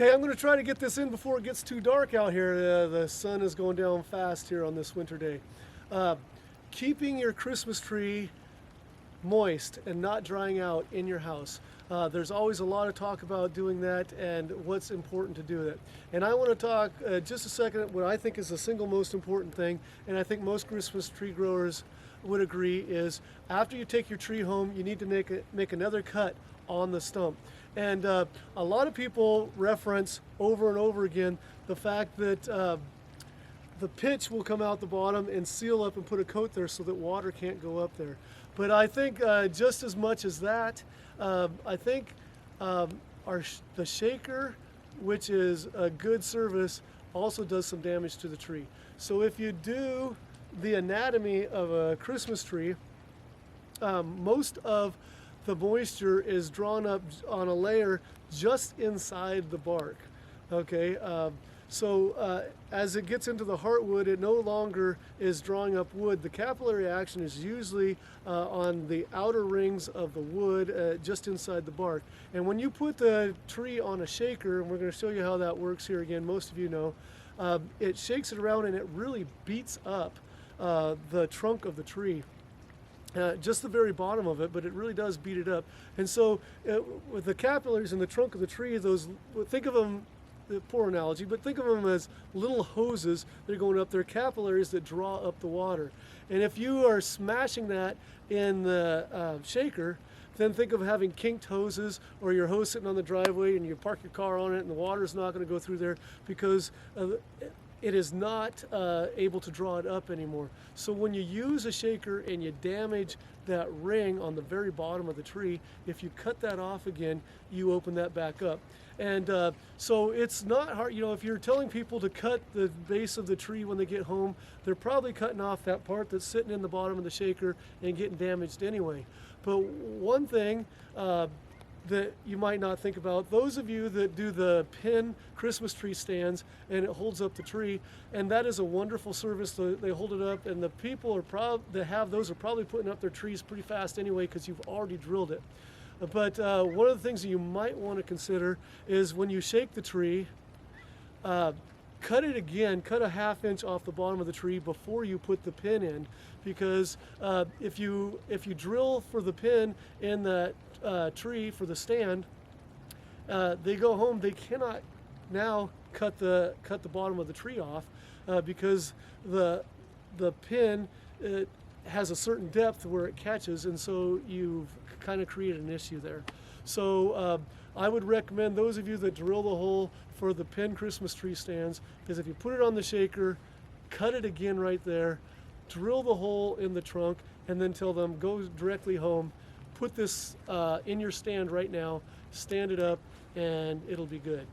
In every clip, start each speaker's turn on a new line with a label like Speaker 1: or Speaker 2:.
Speaker 1: Okay, I'm going to try to get this in before it gets too dark out here. The sun is going down fast here on this winter day. Keeping your Christmas tree moist and not drying out in your house. There's always a lot of talk about doing that and what's important to do it. And I want to talk just a second what I think is the single most important thing, and I think most Christmas tree growers would agree, is after you take your tree home, you need to make another cut on the stump. And a lot of people reference over and over again the fact that the pitch will come out the bottom and seal up and put a coat there so that water can't go up there. But I think just as much as that, I think the shaker, which is a good service, also does some damage to the tree. So if you do the anatomy of a Christmas tree, most of the moisture is drawn up on a layer just inside the bark. Okay, so as it gets into the heartwood, it no longer is drawing up wood. The capillary action is usually on the outer rings of the wood, just inside the bark. And when you put the tree on a shaker, and we're going to show you how that works here again, most of you know, it shakes it around and it really beats up the trunk of the tree. Just the very bottom of it, but it really does beat it up. And so with the capillaries in the trunk of the tree, those, think of them, poor analogy, but think of them as little hoses that are going up there, capillaries that draw up the water. And if you are smashing that in the shaker, then think of having kinked hoses, or your hose sitting on the driveway and you park your car on it and the water is not going to go through there because it is not able to draw it up anymore. So when you use a shaker and you damage that ring on the very bottom of the tree, if you cut that off again, you open that back up. And so it's not hard, you know, if you're telling people to cut the base of the tree when they get home, they're probably cutting off that part that's sitting in the bottom of the shaker and getting damaged anyway. But one thing that you might not think about, those of you that do the pin Christmas tree stands and it holds up the tree, and that is a wonderful service. They hold it up, and the people that have those are probably putting up their trees pretty fast anyway because you've already drilled it. But one of the things that you might want to consider is when you shake the tree, cut it again, cut a ½ inch off the bottom of the tree before you put the pin in, because if you drill for the pin in that tree for the stand, they go home, they cannot now cut the bottom of the tree off because the pin has a certain depth where it catches, and so you've kind of created an issue there. So I would recommend those of you that drill the hole for the pin Christmas tree stands is if you put it on the shaker, cut it again right there, drill the hole in the trunk, and then tell them go directly home, put this in your stand right now, stand it up, and it'll be good.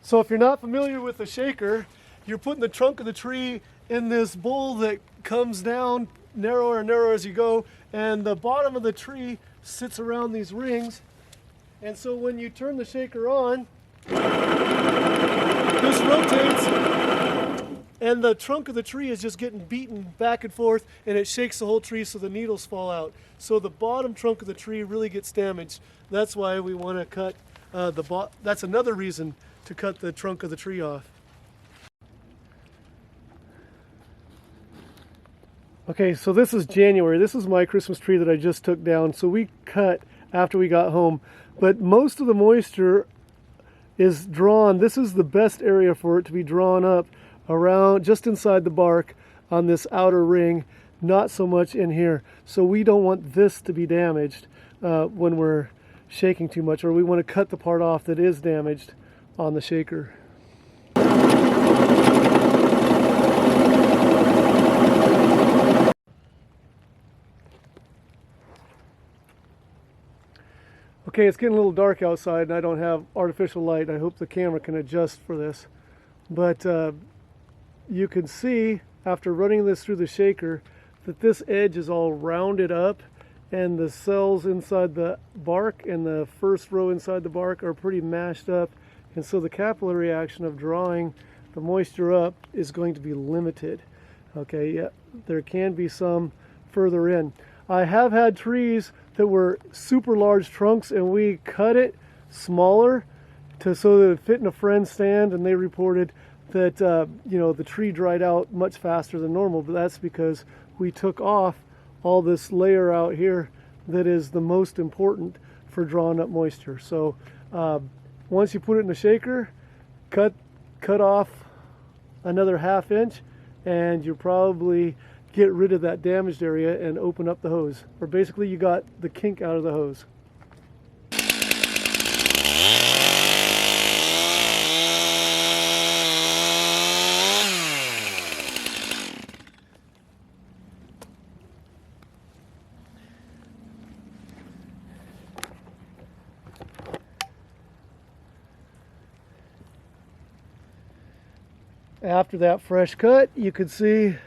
Speaker 1: So if you're not familiar with the shaker, you're putting the trunk of the tree in this bowl that comes down narrower and narrower as you go, and the bottom of the tree sits around these rings. And so when you turn the shaker on, this rotates and the trunk of the tree is just getting beaten back and forth, and it shakes the whole tree so the needles fall out. So the bottom trunk of the tree really gets damaged. That's why we want to cut that's another reason to cut the trunk of the tree off. Okay, so this is January. This is my Christmas tree that I just took down. So we cut after we got home, but most of the moisture is drawn. This is the best area for it to be drawn up around just inside the bark on this outer ring, not so much in here. So we don't want this to be damaged when we're shaking too much, or we want to cut the part off that is damaged on the shaker. Okay, it's getting a little dark outside and I don't have artificial light. I hope the camera can adjust for this. But you can see after running this through the shaker that this edge is all rounded up, and the cells inside the bark and the first row inside the bark are pretty mashed up. And so the capillary action of drawing the moisture up is going to be limited. Okay, yeah, there can be some further in. I have had trees that were super large trunks and we cut it smaller so that it fit in a friend's stand, and they reported that the tree dried out much faster than normal, but that's because we took off all this layer out here that is the most important for drawing up moisture. So once you put it in the shaker, cut off another 1/2 inch, and you probably get rid of that damaged area and open up the hose, or basically you got the kink out of the hose. After that fresh cut, you can see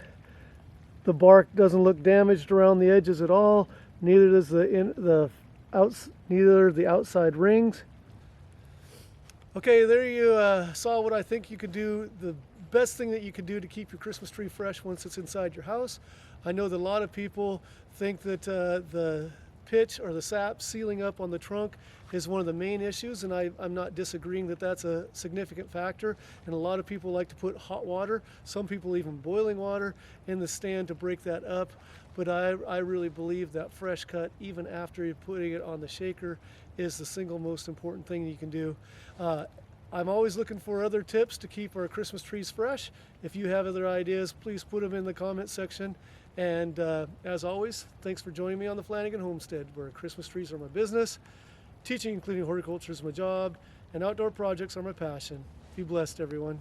Speaker 1: the bark doesn't look damaged around the edges at all. Neither does the outside rings. Okay, there you saw what I think you could do. The best thing that you could do to keep your Christmas tree fresh once it's inside your house. I know that a lot of people think that the pitch or the sap sealing up on the trunk is one of the main issues, and I'm not disagreeing that that's a significant factor. And a lot of people like to put hot water, some people even boiling water, in the stand to break that up. But I really believe that fresh cut, even after you're putting it on the shaker, is the single most important thing you can do. I'm always looking for other tips to keep our Christmas trees fresh. If you have other ideas, please put them in the comment section. And as always, thanks for joining me on the Flanagan Homestead, where Christmas trees are my business, teaching, including horticulture, is my job, and outdoor projects are my passion. Be blessed, everyone.